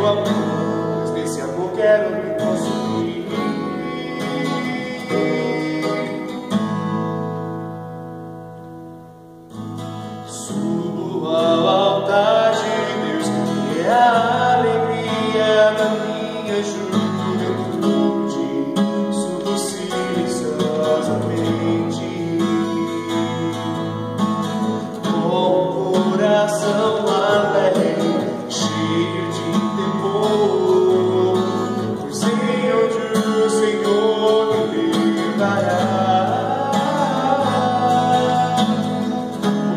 teu amor, pois desse amor quero me consumir. Subo ao altar de Deus, que é a alegria da minha juventude. Subo silenciosamente, com coração alegre, cheio de temor, pois sei onde o Senhor me levará.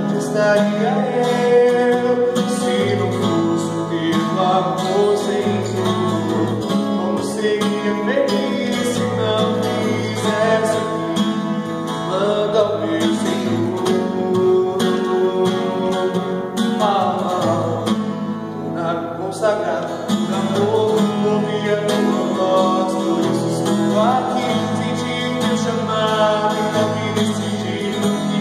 Onde estaria eu se não fosse o teu amor, Senhor? Como seria feliz se não fizesse o que manda o meu Senhor? Tornar-me consagrado por amor, ouvir a tua voz, por isso estou aqui, senti o teu chamado, então me decidi e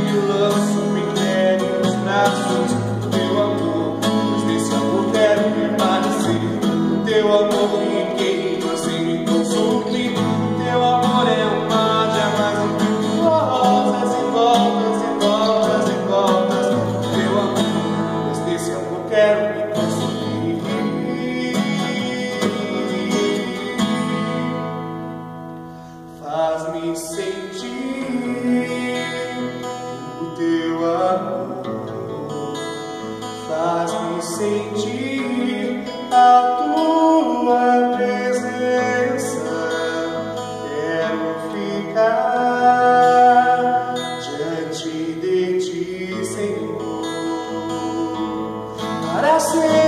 me lanço bem sério nos braços do teu amor, pois desse amor quero permanecer. O teu amor me queima sem me consumir, o teu amor é um mar de águas impetuosas e voltas e voltas e voltas. O teu amor, pois desse amor quero me consumir. Faz-me sentir o teu amor, faz-me sentir a tua presença. Quero ficar diante de ti, Senhor, para sempre.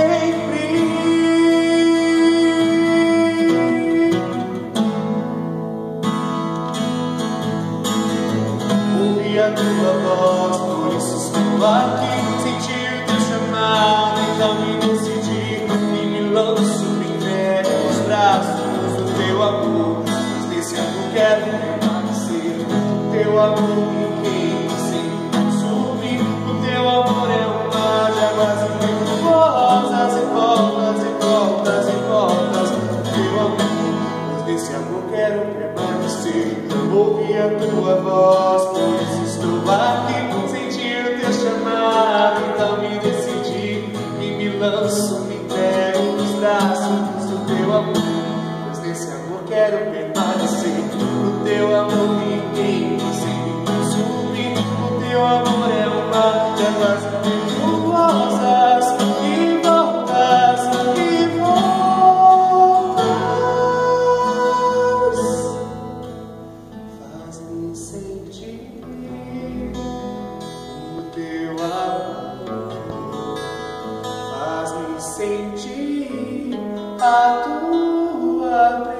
Ouvi a tua voz, por isso estou aqui, senti o teu chamado, então me decidi e me lanço bem fé nos braços do teu amor, pois desse amor quero permanecer. O teu amor me queima sem me consumir, o teu amor é um mar de águas impetuosas e voltas e voltas e voltas. O teu amor, pois desse amor quero permanecer. Ouvi a tua voz, por isso estou aqui, senti o teu chamado, então me decidi e me lanço, me entrego nos braços do teu amor, pois desse amor quero permanecer. O teu amor me queima sem me consumir, o teu amor é um mar de águas impetuosas e voltas e voltas. Faz-me sentir o teu amor, faz-me sentir a tua presença.